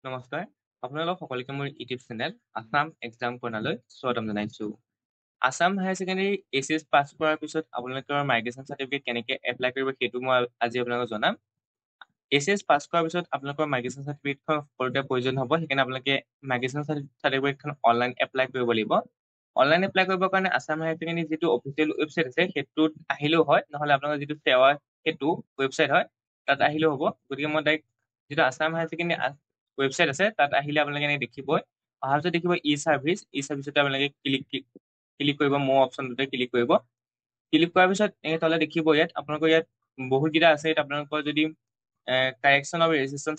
নমস্কাৰ আপোনালোক সকলোকে মোৰ ইউটিউব চেনেল আসাম এক্সাম কৰ্ণাৰলৈ স্বাগতম জনাইছো। আসাম হায়াৰ ছেকেণ্ডেৰী এইচএছ পাছ কৰাৰ পিছত আপোনালোকৰ মাইগ্ৰেশ্যন চাৰ্টিফিকেট কেনেকৈ এপ্লাই কৰিব সেইটো মই আজি আপোনালোকক জনাম। এইচএছ পাছ কৰাৰ পিছত আপোনালোকৰ মাইগ্ৰেশ্যন চাৰ্টিফিকেটখন সকলোতে প্ৰয়োজন হ'ব। সেইকাৰণে আপোনালোকে মাইগ্ৰেশ্যন চাৰ্টিফিকেটখন অনলাইন এপ্লাই কৰিব লাগিব। অনলাইন এপ্লাই কৰিবৰ কাৰণে আসাম হায়াৰ ছেকেণ্ডেৰী যিটো অফিচিয়েল ৱেবছাইট আছে সেইটোত আহিলেও হয়, নহ'লে আপোনালোকৰ যিটো সেৱা সেইটো ৱেবছাইট হয় তাত আহিলেও হ'ব। গতিকে মই ডাইৰেক্ট যিটো আসাম হায়াৰ ছেকেণ্ডেৰী ৱেবছাইট আছে তাত আহিলে আপোনালোকে এনেকৈ দেখিবই। অহাৰ পিছত দেখিব ই চাৰ্ভিছতে আপোনালোকে ক্লিক কৰিব, মোৰ অপশ্যনটোতে ক্লিক কৰিব। ক্লিক কৰাৰ পিছত তলে দেখিব ইয়াত আপোনালোকৰ ইয়াত বহুতকেইটা আছে। ইয়াত আপোনালোকৰ যদি কাৰেকশ্যন অফ ৰেজিষ্ট্ৰেশ্যন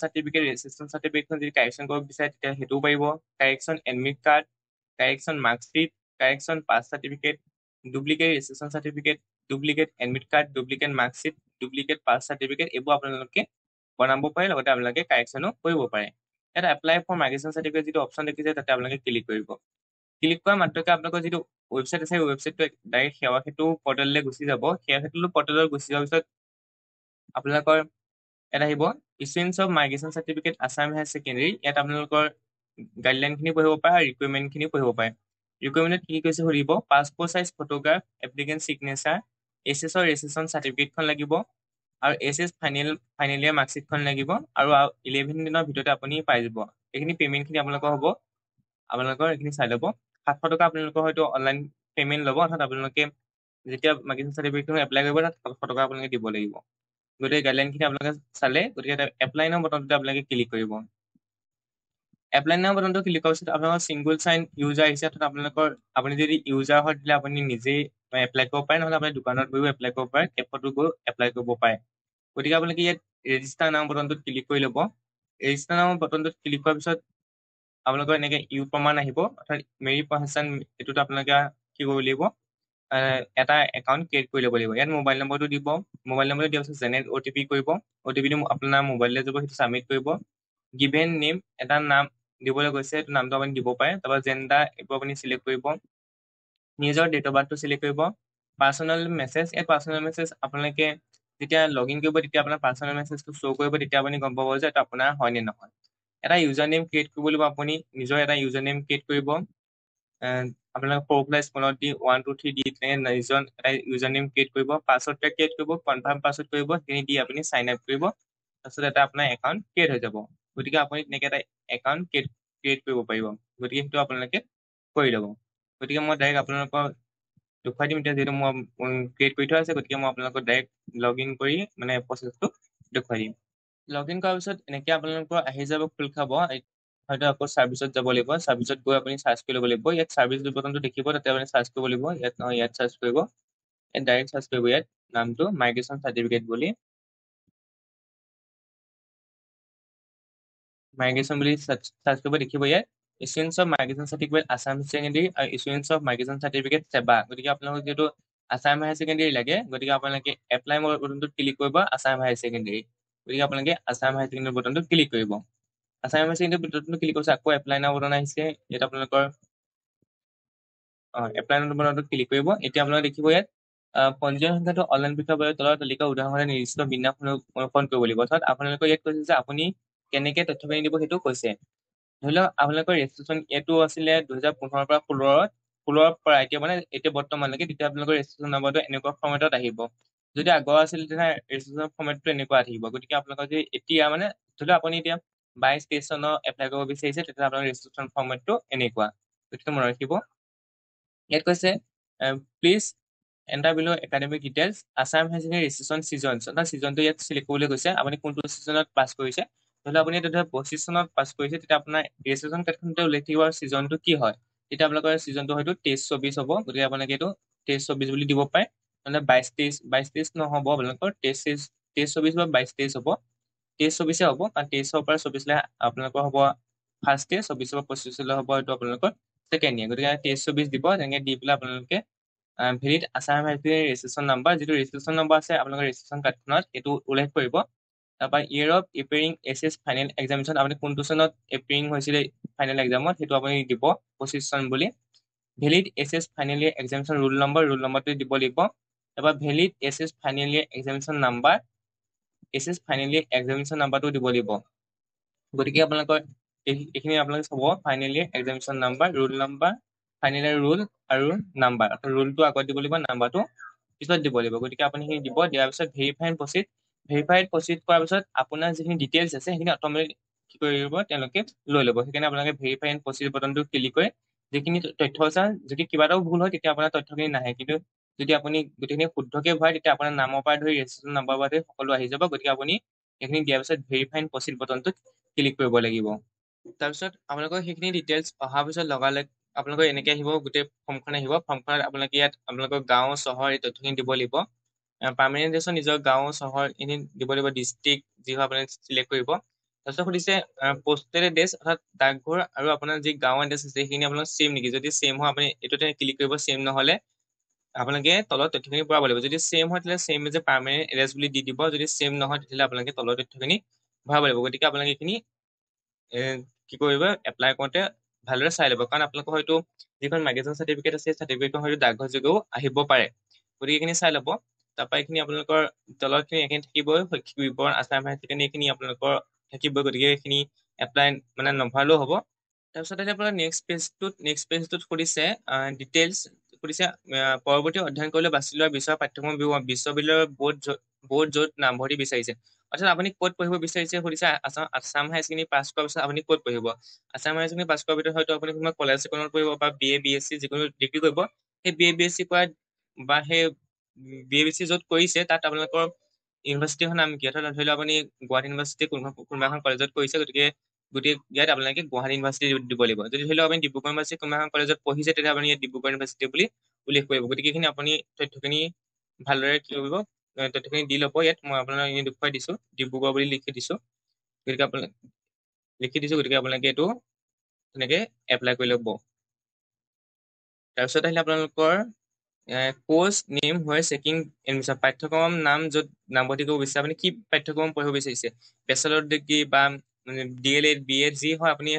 চাৰ্টিফিকেটখন যদি কাৰেকশ্যন কৰিব বিচাৰে তেতিয়া সেইটোও পাৰিব। Correction admit card, correction marksheet, correction pass certificate, duplicate registration certificate, duplicate admit card, duplicate marksheet, duplicate pass certificate এইবোৰ আপোনালোকে বনাব পাৰে, লগতে আপোনালোকে কাৰেকশ্যনো কৰিব পাৰে। ইয়াত এপ্লাই ফৰ মাইগ্ৰেশ্যন চাৰ্টিফিকেট যিটো অপশ্যন দেখিছে তাতে আপোনালোকে ক্লিক কৰিব। ক্লিক কৰা মাত্ৰকে আপোনালোকৰ যিটো ৱেবছাইট আছে সেই ৱেবছাইটটো ডাইৰেক্ট সেৱা সেতু পৰ্টেললৈ গুচি যাব। সেৱা সেতু পৰ্টেলত গুচি যোৱাৰ পিছত আপোনালোকৰ ইয়াত আহিব issuance of migration certificate Assam higher secondary. ইয়াত আপোনালোকৰ গাইডলাইনখিনি পঢ়িব পাৰে আৰু ৰিকুৱাৰমেণ্টখিনি পঢ়িব পাৰে। ৰিকুৱাৰমেণ্টত কি কৈছে সুধিব, passport size photograph, applicant signature, এইচএছৰ ৰেজিষ্ট্ৰেশ্যন চাৰ্টিফিকেটখন লাগিব আৰু এইচএছ ফাইনেল ইয়াৰ মাৰ্কশ্বিটখন লাগিব আৰু 11 দিনৰ ভিতৰতে আপুনি পাই যাব। এইখিনি পে'মেণ্টখিনি আপোনালোকৰ হ'ব, আপোনালোকৰ এইখিনি চাই ল'ব। 700 টকা আপোনালোকৰ হয়তো অনলাইন পে'মেণ্ট ল'ব, অৰ্থাৎ আপোনালোকে যেতিয়া মাইগ্ৰেশ্যন চাৰ্টিফিকেটখন এপ্লাই কৰিব তাত 700 টকা আপোনালোকে দিব লাগিব। গতিকে গাইডলাইনখিনি আপোনালোকে চালে, গতিকে এপ্লাই নাও বটনটোতে আপোনালোকে ক্লিক কৰিব। এপ্লাই নাও বটনটো ক্লিক কৰাৰ পিছত আপোনালোকৰ ছিংগুল চাইন ইউজাৰ আহিছে, অৰ্থাৎ আপুনি যদি ইউজাৰ হয় তেতিয়া আপুনি নিজেই এপ্লাই কৰিব পাৰে, নহ'লে আপুনি দোকানত গৈও এপ্লাই কৰিব পাৰে, কেফতো গৈও এপ্লাই কৰিব পাৰে। গতিকে আপোনালোকে ইয়াত ৰেজিষ্টাৰ নাও বটনটোত ক্লিক কৰি ল'ব। ৰেজিষ্টাৰ নাও বটনটোত ক্লিক কৰাৰ পিছত আপোনালোকৰ এনেকৈ ইউ প্ৰমাণ আহিব, অৰ্থাৎ মেৰি পাৰ্চন এইটোত আপোনালোকে কি কৰিব লাগিব, এটা একাউণ্ট ক্ৰিয়েট কৰি ল'ব লাগিব। ইয়াত মোবাইল নম্বৰটো দিব, মোবাইল নম্বৰটো দিয়াৰ পিছত জেনেৰেট অ'টিপি কৰিব। অ'টিপিটো আপোনাৰ মোবাইললৈ যাব, সেইটো ছাবমিট কৰিব। গিভেন নেম, এটা নাম দিবলৈ গৈছে, সেইটো নামটো আপুনি দিব পাৰে। তাৰপৰা জেণ্ডাৰ এইবোৰ আপুনি চিলেক্ট কৰিব। নিজৰ ডেট অফ বাৰ্থটো চিলেক্ট কৰিব। পাৰ্চনেল মেছেজ, এই পাৰ্চনেল মেছেজ আপোনালোকে যেতিয়া লগ ইন কৰিব তেতিয়া আপোনাৰ পাৰ্চনেল মেছেজটো শ্ব' কৰিব, তেতিয়া আপুনি গম পাব যে এইটো আপোনাৰ হয় নে নহয়। এটা ইউজাৰ নেম ক্ৰিয়েট কৰিব লাগিব, আপুনি নিজৰ এটা ইউজাৰ নেম ক্ৰিয়েট কৰিব। আপোনালোকে 4+ ফোনত দি 1 2 3 দি নিজৰ এটা ইউজাৰ নেম ক্ৰিয়েট কৰিব। পাছৱৰ্ড ক্ৰিয়েট কৰিব, কনফাৰ্ম পাছৱৰ্ড কৰিব, সেইখিনি দি আপুনি চাইন আপ কৰিব। তাৰপিছত এটা আপোনাৰ একাউণ্ট ক্ৰিয়েট হৈ যাব। গতিকে আপুনি তেনেকৈ এটা একাউণ্ট ক্ৰিয়েট কৰিব পাৰিব। গতিকে সেইটো আপোনালোকে কৰি ল'ব। গতিকে মই ডাইৰেক্ট আপোনালোকক দেখুৱাই দিম এতিয়া, যিহেতু মই ক্ৰিয়েট কৰি থোৱা আছে। গতিকে মই আপোনালোকক ডাইৰেক্ট লগ ইন কৰি মানে প্ৰচেছটো দেখুৱাই দিম। লগ ইন কৰাৰ পিছত এনেকৈ আপোনালোকৰ আহি যাব, খোল খাব। হয়তো আকৌ ছাৰ্ভিচত যাব লাগিব, ছাৰ্ভিচত গৈ আপুনি চাৰ্চ কৰি ল'ব লাগিব। ইয়াত ছাৰ্ভিচ বটনটো দেখিব, তাতে আপুনি চাৰ্চ কৰিব লাগিব। ইয়াত নহয়, ইয়াত চাৰ্চ কৰিব, ইয়াত ডাইৰেক্ট চাৰ্চ কৰিব। ইয়াত নামটো মাইগ্ৰেশ্যন চাৰ্টিফিকেট বুলি, মাইগ্ৰেশ্যন বুলি চাৰ্চ কৰিব। দেখিব ইয়াত issuance of migration certificate Assam higher secondary আৰু ইছুৱেঞ্চ অফ মাইগ্ৰেশ্যন চাৰ্টিফিকেট সেৱা। গতিকে আপোনালোকক যিহেতু আসাম হায়াৰ ছেকেণ্ডেৰী লাগে, গতিকে আপোনালোকে এপ্লাই বটনটোত ক্লিক কৰিব, আসাম হায়াৰ ছেকেণ্ডেৰী। গতিকে আপোনালোকে আসাম হায়াৰ ছেকেণ্ডেৰী বটনটোত ক্লিক কৰিব। আসাম হায়াৰ ছেকেণ্ডেৰী বটনটোত ক্লিক কৰিছে, আকৌ এপ্লাই নাও বটন আহিছে। ইয়াত আপোনালোকৰ এপ্লাই নাও বটনটোত ক্লিক কৰিব। এতিয়া আপোনালোকে দেখিব ইয়াত পঞ্জীয়ন সংখ্যাটো অনলাইন পৰীক্ষাৰ বাবে তলৰ তালিকা উদাহৰণে নিৰ্দিষ্ট বিন্যাস অনুসৰণ কৰিব লাগিব। অৰ্থাৎ আপোনালোকৰ ইয়াত কৈছে যে আপুনি কেনেকৈ তথ্যখিনি দিব সেইটো কৈছে। ধৰি লওক আপোনালোকৰ ৰেজিষ্ট্ৰেশ্যন এইটো আছিলে 2015 পৰা 16 পৰা এতিয়া বৰ্তমানলৈকে, তেতিয়া আপোনালোকৰ ৰেজিষ্ট্ৰেশ্যন নম্বৰটো এনেকুৱা ফৰ্মেটত আহিব। যদি আগৰ আছিলে তেতিয়া ৰেজিষ্ট্ৰেশ্যন ফৰ্মেটটো এনেকুৱা আহিব। গতিকে আপোনালোকৰ যদি এতিয়া মানে ধৰি লওক আপুনি এতিয়া 22-23 চনৰ এপ্লাই কৰিব বিচাৰিছে, তেতিয়া আপোনাৰ ৰেজিষ্ট্ৰেশ্যন ফৰ্মেটটো এনেকুৱা। গতিকে মনত ৰাখিব। ইয়াত কৈছে please enter bill' academic details Assam higher secondary registration season, অৰ্থাৎ ছিজনটো ইয়াত চিলেক্ট কৰিবলৈ কৈছে। আপুনি কোনটো ছিজনত পাছ কৰিছে। ধৰি লওক আপুনি 2025 চনত পাছ কৰিছে, তেতিয়া আপোনাৰ ৰেজিষ্ট্ৰেশ্যন কাৰ্ডখনতে উল্লেখ থাকিব ছিজনটো কি হয়। তেতিয়া আপোনালোকৰ ছিজনটো হয়তো 23-24 হ'ব। গতিকে আপোনালোকে এইটো 23-24 বুলি দিব পাৰে, নহ'লে 22-23 নহ'ব, আপোনালোকৰ 23-24 বা 22-23 হ'ব। 23-24 হ'ব, কাৰণ 23-ৰ পৰা 24 আপোনালোকৰ হ'ব ফাৰ্ষ্ট ইয়েৰ, 24-ৰ পৰা 25 হ'ব এইটো আপোনালোকৰ ছেকেণ্ড ইয়েৰ। গতিকে 23-24 দিব, তেনেকৈ দি পেলাই আপোনালোকে valid Assam higher secondary registration number, যিটো ৰেজিষ্ট্ৰেশ্যন নাম্বাৰ আছে আপোনালোকৰ ৰেজিষ্ট্ৰেশ্যন কাৰ্ডখনত, এইটো উল্লেখ কৰিব। তাৰপৰা year of appearing SS final examination, আপুনি কোনটো চনত এপিয়াৰিং হৈছিলে ফাইনেল এক্সামত, সেইটো আপুনি দিব 25 চন বুলি। Valid HS final year examination roll নম্বৰটো দিব লাগিব। তাৰপৰা valid HS final year examination number, HS final year examination নাম্বাৰটো দিব লাগিব। গতিকে আপোনালোকৰ এইখিনি আপোনালোকে চাব final year examination number, roll number, final year roll আৰু নাম্বাৰ। ৰোলটো আগত দিব লাগিব, নাম্বাৰটো পিছত দিব লাগিব। গতিকে আপুনি সেইখিনি দিব, দিয়াৰ পিছত verify and proceed. Verified proceed কৰাৰ পিছত আপোনাৰ যিখিনি ডিটেইলছ আছে সেইখিনি অট'মেটিক কি কৰিব তেওঁলোকে লৈ ল'ব। সেইকাৰণে আপোনালোকে ভেৰিফাই এণ্ড প্ৰচিড বটনটো ক্লিক কৰি যিখিনি তথ্য আছে, যদি কিবা এটাও ভুল হয় তেতিয়া আপোনাৰ তথ্যখিনি নাহে, কিন্তু যদি আপুনি গোটেইখিনি শুদ্ধকে ভৰাই তেতিয়া আপোনাৰ নামৰ পৰা ধৰি ৰেজিষ্ট্ৰেশ্যন নাম্বাৰৰ পৰা ধৰি সকলো আহি যাব। গতিকে আপুনি সেইখিনি দিয়াৰ পিছত ভেৰিফাই এণ্ড প্ৰচিড বটনটোত ক্লিক কৰিব লাগিব। তাৰপিছত আপোনালোকৰ সেইখিনি ডিটেইলছ অহাৰ পিছত লগালগ আপোনালোকৰ এনেকে আহিব, গোটেই ফৰ্মখন আহিব। ফৰ্মখনত আপোনালোকে ইয়াত আপোনালোকৰ গাঁও চহৰ এই তথ্যখিনি দিব লাগিব। পাৰ্মানেণ্ট এড্ৰেছৰ নিজৰ গাঁও চহৰ এনে দিব লাগিব, ডিষ্ট্ৰিক্ট যি হয় আপুনি চিলেক্ট কৰিব। তাৰপিছত সুধিছে পোষ্টেল এড্ৰেছ অৰ্থাৎ ডাকঘৰ আৰু আপোনাৰ যি গাঁও এড্ৰেছ আছে সেইখিনি আপোনাৰ ছেম নেকি, যদি ছেম হয় আপুনি এইটোতে ক্লিক কৰিব, ছেম নহ'লে আপোনালোকে তলত তথ্যখিনি ভৰাব লাগিব। যদি ছেম হয় তেতিয়াহ'লে ছেম যে পাৰ্মানেণ্ট এড্ৰেছ বুলি দি দিব, যদি ছেম নহয় তেতিয়াহ'লে আপোনালোকে তলৰ তথ্যখিনি ভৰাব লাগিব। গতিকে আপোনালোকে এইখিনি কি কৰিব, এপ্লাই কৰোঁতে ভালদৰে চাই ল'ব, কাৰণ আপোনালোকৰ হয়তো যিখন মাইগ্ৰেশ্যন চাৰ্টিফিকেট আছে চাৰ্টিফিকেটখন হয়তো ডাকঘৰ যোগেও আহিব পাৰে। গতিকে এইখিনি চাই ল'ব। তাৰপৰা এইখিনি আপোনালোকৰ তলৰখিনি এইখিনি থাকিবই, শৈক্ষিক বিৱৰণ, আছাম হায়াৰ ছেকেণ্ডেৰী এইখিনি আপোনালোকৰ থাকিবই। গতিকে এইখিনি এপ্লাই মানে নভৰালেও হ'ব। তাৰপিছত আপোনাৰ নেক্সট পেজটোত সুধিছে ডিটেইলছ, সুধিছে পৰৱৰ্তী অধ্যয়ন কৰিবলৈ বাছি লোৱা বিষয় পাঠ্যক্ৰম বিশ্ববিদ্যালয়ৰ বৰ্ড য'ত নামভৰ্তি বিচাৰিছে। অৰ্থাৎ আপুনি ক'ত পঢ়িব বিচাৰিছে সুধিছে। আছাম হায়াৰ ছেকেণ্ডেৰী পাছ কৰাৰ পিছত আপুনি ক'ত পঢ়িব। আছাম হায়াৰ ছেকেণ্ডেৰী পাছ কৰাৰ পিছত হয়তো আপুনি কোনোবা কলেজ এখনত পঢ়িব বা BA BSc যিকোনো ডিগ্ৰী কৰিব। সেই BA BSc কৰা বা সেই BA BSc য'ত কৰিছে তাত আপোনালোকৰ ইউনিভাৰ্চিটিখনৰ নাম কি, অৰ্থাৎ ধৰি লওক আপুনি গুৱাহাটী ইউনিভাৰ্চিটি কোনোবা এখন কলেজত কৰিছে, গতিকে ইয়াত আপোনালোকে গুৱাহাটী ইউনিভাৰ্চিটি দিব লাগিব। যদি ধৰি লওক আপুনি ডিব্ৰুগড় ইউনিভাৰ্চিটি কোনোবা এখন কলেজত পঢ়িছে তেতিয়া আপুনি ইয়াত ডিব্ৰুগড় ইউনিভাৰ্চিটি বুলি উল্লেখ কৰিব। গতিকে এইখিনি আপুনি তথ্যখিনি ভালদৰে কি কৰিব, তথ্যখিনি দি ল'ব। ইয়াত মই আপোনাক এনে দেখুৱাই দিছোঁ, ডিব্ৰুগড় বুলি লিখি দিছোঁ। গতিকে আপোনালোকে এইটো তেনেকে এপ্লাই কৰি ল'ব। তাৰপিছত আহিলে আপোনালোকৰ কোৰ্চ নেম হয় চেকিং এডমিশ্যন, পাঠ্যক্ৰম নাম য'ত নামভৰ্তি কৰিব বিচাৰে, আপুনি কি পাঠ্যক্ৰম পঢ়িব বিচাৰিছে, বেচেলৰ ডিগ্ৰী বা DLED BEd যি হয় আপুনি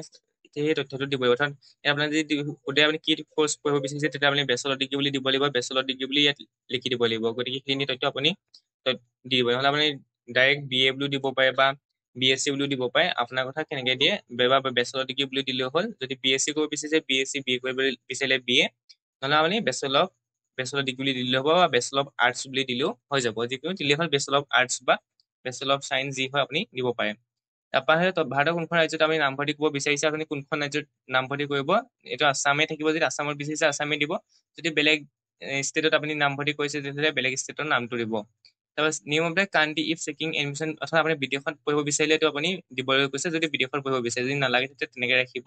সেই তথ্যটো দিব লাগিব। অৰ্থাৎ আপোনাৰ যদি সোধে আপুনি কি কোৰ্চ পঢ়িব বিচাৰিছে তেতিয়া আপুনি বেচেলৰ ডিগ্ৰী বুলি দিব লাগিব, বেচেলৰ ডিগ্ৰী বুলি ইয়াত লিখি দিব লাগিব। গতিকে সেইখিনি তথ্য আপুনি দি দিব। নহ'লে আপুনি ডাইৰেক্ট BA বুলিও দিব পাৰে বা BSc বুলিও দিব পাৰে, আপোনাৰ কথা কেনেকে দিয়ে, বা বেচেলৰ ডিগ্ৰী বুলি দিলেও হ'ল। যদি BSc কৰিব বিচাৰিছে BSc, BA কৰিব বিচাৰিলে BA, নহ'লে আপুনি বেচেলৰ ডিগ্ৰী বুলি দিলেও হ'ব বা বেচেলৰ অফ আৰ্টছ বুলি দিলেও হৈ যাব। যিকোনো দিলেই হ'ল, বেচেলৰ অফ আৰ্টছ বা বেচেলৰ অফ চায়েন্স যি হয় আপুনি দিব পাৰে। তাৰপৰা ভাৰতৰ কোনখন ৰাজ্যত আপুনি নামভৰ্তি কৰিব বিচাৰিছে, আপুনি কোনখন ৰাজ্যত নামভৰ্তি কৰিব, এইটো আছামে থাকিব। যদি আছামত বিচাৰিছে আছামে দিব, যদি বেলেগ ষ্টেটত আপুনি নামভৰ্তি কৰিছে তেতিয়াহ'লে বেলেগ ষ্টেটৰ নামটো দিব। তাৰপাছত নিয়ম of the country if checking admission, অৰ্থাৎ আপুনি বিদেশত পঢ়িব বিচাৰিলেতো আপুনি দিবলৈ কৈছে, যদি বিদেশত পঢ়িব বিচাৰে, যদি নালাগে তেতিয়া তেনেকে ৰাখিব।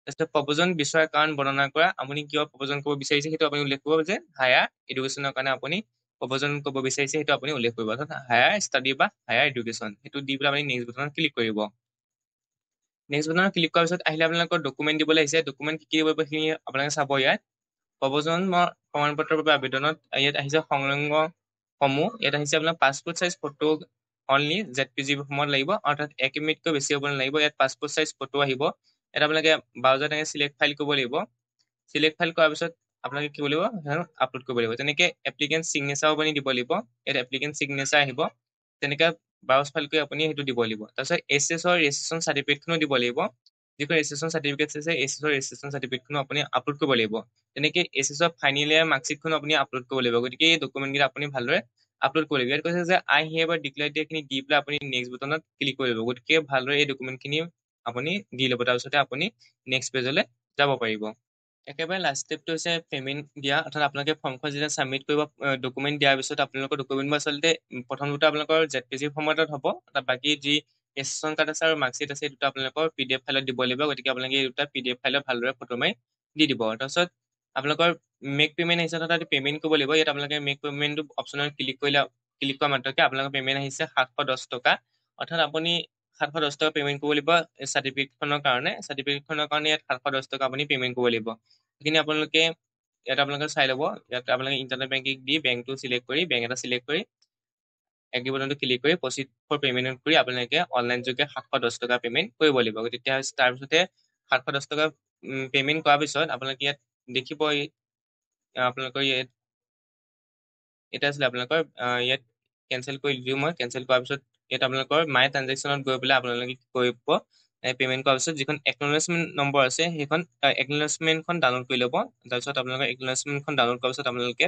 তাৰপিছত প্ৰব্ৰজন বিচৰাৰ কাৰণ বৰ্ণনা কৰা, আপুনি কিয় প্ৰব্ৰজন কৰিব বিচাৰিছে সেইটো আপুনি উল্লেখ কৰিব, যে হায়াৰ এডুকেশ্যনৰ কাৰণে আপুনি প্ৰব্ৰজন কৰিব বিচাৰিছে সেইটো আপুনি উল্লেখ কৰিব, অৰ্থাৎ হায়াৰ ষ্টাডি বা হায়াৰ এডুকেশ্যন, সেইটো দি পেলাই আপুনি নেক্সট বটনত ক্লিক কৰিব। নেক্সট বটনত ক্লিক কৰাৰ পিছত আহিলে আপোনালোকৰ ডকুমেণ্ট দিবলৈ আহিছে। ডকুমেণ্ট কি দিব সেইখিনি আপোনালোকে চাব। ইয়াত প্ৰব্ৰজনৰ প্ৰমাণপত্ৰৰ বাবে আবেদনত ইয়াত আহিছে সংলগ্নসমূহ, ইয়াত আহিছে আপোনাৰ passport size photo only ZPG ফৰ্মত লাগিব, অৰ্থাৎ 1 MBতকৈ বেছি হ'ব নালাগিব। ইয়াত পাছপোৰ্ট চাইজ ফটো আহিব। ইয়াত আপোনালোকে ব্ৰাউজাৰত চিলেক্ট ফাইল কৰিব লাগিব। চিলেক্ট ফাইল কৰাৰ পিছত আপোনালোকে কি কৰিব লাগিব, আপলোড কৰিব লাগিব। তেনেকে এপ্লিকেণ্ট চিগনেচাৰ আপুনি দিব লাগিব। ইয়াত এপ্লিকেণ্ট চিগনেচাৰ আহিব, তেনেকে ব্ৰাউজ ফাইল কৰি আপুনি সেইটো দিব লাগিব। তাৰপিছত SS-ৰ ৰেজিষ্ট্ৰেশ্যন চাৰ্টিফিকেটখনো দিব লাগিব। যিখন ৰেজিষ্ট্ৰেশ্যন চাৰ্টিফিকেট আছে SS-ৰ ৰেজিষ্ট্ৰেশ্যন চাৰ্টিফিকেটখনো আপুনি আপলোড কৰিব লাগিব। তেনেকে SS-ৰ ফাইনেল ইয়াৰ মাৰ্কশ্বিটখনো আপুনি আপলোড কৰিব লাগিব। গতিকে এই ডকুমেণ্টকেইটা আপুনি ভালদৰে আপলোড কৰিব লাগিব। ইয়াত কৈছে যে আই হিয়াৰবাই ডিক্লেয়াৰ এইখিনি দি পেলাই আপুনি নেক্সট বটনত ক্লিক কৰিব। গতিকে ভালদৰে এই ডকুমেণ্টখিনি আপুনি দি ল'ব, তাৰপিছতে আপুনি নেক্সট পেজলৈ যাব পাৰিব। একেবাৰে লাষ্ট ষ্টেপটো হৈছে পে'মেণ্ট দিয়া, অৰ্থাৎ আপোনালোকে ফৰ্মখন যেতিয়া ছাবমিট কৰিব, ডকুমেণ্ট দিয়াৰ পিছত আপোনালোকৰ ডকুমেণ্টবোৰ আচলতে প্ৰথম দুটা আপোনালোকৰ ZPG ফৰ্মেটত হ'ব, বাকী যি ৰেজিষ্ট্ৰেশ্যন কাৰ্ড আছে আৰু মাৰ্কশ্বিট আছে এই দুটা আপোনালোকৰ PDF ফাইলত দিব লাগিব। গতিকে আপোনালোকে এই দুটা PDF ফাইলত ভালদৰে ফটো মাৰি দি দিব। তাৰপিছত আপোনালোকৰ মেক পে'মেণ্ট আহিছে, তাত পে'মেণ্ট কৰিব লাগিব। ইয়াত আপোনালোকে মেক পে'মেণ্টটো অপশ্যনত ক্লিক কৰা মাত্ৰকে আপোনালোকৰ পে'মেণ্ট আহিছে 710 টকা, অৰ্থাৎ আপুনি 710 টকা পে'মেণ্ট কৰিব লাগিব চাৰ্টিফিকেটখনৰ কাৰণে। চাৰ্টিফিকেটখনৰ কাৰণে ইয়াত 710 টকা আপুনি পে'মেণ্ট কৰিব লাগিব। সেইখিনি আপোনালোকে ইয়াত আপোনালোকে চাই ল'ব। ইয়াত আপোনালোকে ইণ্টাৰনেট বেংকিং দি বেংকটো চিলেক্ট কৰি, বেংক এটা চিলেক্ট কৰি এগ্ৰি বটনটো ক্লিক কৰি প্ৰচিড ফৰ পে'মেণ্ট কৰি আপোনালোকে অনলাইন যোগে 710 টকা পে'মেণ্ট কৰিব লাগিব। তেতিয়া তাৰপিছতে 710 টকা পে'মেণ্ট কৰাৰ পিছত আপোনালোকে ইয়াত দেখিব, আপোনালোকৰ এটা আছিলে আপোনালোকৰ ইয়াত কেনচেল কৰি দিওঁ মই। কেনচেল কৰাৰ পিছত ইয়াত আপোনালোকৰ মাই ট্ৰানজেকশ্যনত গৈ পেলাই আপোনালোকে কি কৰিব, পে'মেণ্ট কৰাৰ পিছত যিখন একনলেজমেণ্ট নম্বৰ আছে সেইখন একনলেজমেণ্টখন ডাউনলোড কৰি ল'ব। তাৰপিছত আপোনালোকৰ একনলেজমেণ্টখন ডাউনলোড কৰাৰ পিছত আপোনালোকে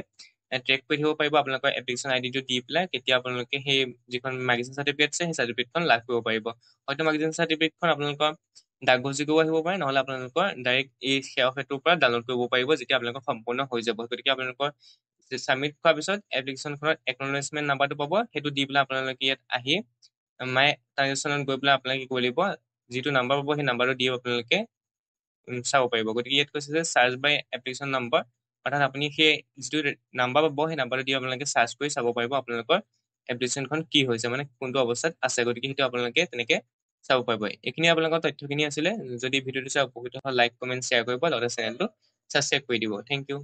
ট্ৰেক কৰি থাকিব পাৰিব আপোনালোকৰ এপ্লিকেশ্যন আইডিটো দি পেলাই কেতিয়া আপোনালোকে সেই যিখন মাইগ্ৰেশ্যন চাৰ্টিফিকেট আছে সেই চাৰ্টিফিকেটখন লাভ কৰিব পাৰিব। হয়তো মাইগ্ৰেশ্যন চাৰ্টিফিকেটখন আপোনালোকৰ ডাকঘোষযোগেও আহিব পাৰে, নহ'লে আপোনালোকৰ ডাইৰেক্ট এই সেৱা সেতুৰ পৰা ডাউনলোড কৰিব পাৰিব যেতিয়া আপোনালোকৰ সম্পূৰ্ণ হৈ যাব। গতিকে আপোনালোকৰ ছাবমিট কৰাৰ পিছত এপ্লিকেশ্যনখনত একনলেজমেণ্ট নাম্বাৰটো পাব, সেইটো দি পেলাই আপোনালোকে ইয়াত আহি মাই ট্ৰানজেকশ্যনত গৈ পেলাই আপোনালোকে কি কৰিব লাগিব, যিটো নাম্বাৰ পাব সেই নাম্বাৰটো দি আপোনালোকে চাব পাৰিব। গতিকে ইয়াত কৈছে যে চাৰ্চ বাই এপ্লিকেশ্যন নাম্বাৰ, অৰ্থাৎ আপুনি সেই যিটো নাম্বাৰ পাব সেই নাম্বাৰটো দি আপোনালোকে চাৰ্চ কৰি চাব পাৰিব আপোনালোকৰ এপ্লিকেশ্যনখন কি হৈছে, মানে কোনটো অৱস্থাত আছে। গতিকে সেইটো আপোনালোকে তেনেকে চাব পাৰিব। এইখিনি আপোনালোকৰ তথ্যখিনি আছিলে। যদি ভিডিঅ'টো চাই উপকৃত হয় লাইক কমেণ্ট শ্বেয়াৰ কৰিব, লগতে চেনেলটো ছাবস্ক্ৰাইব কৰি দিব। Thank U.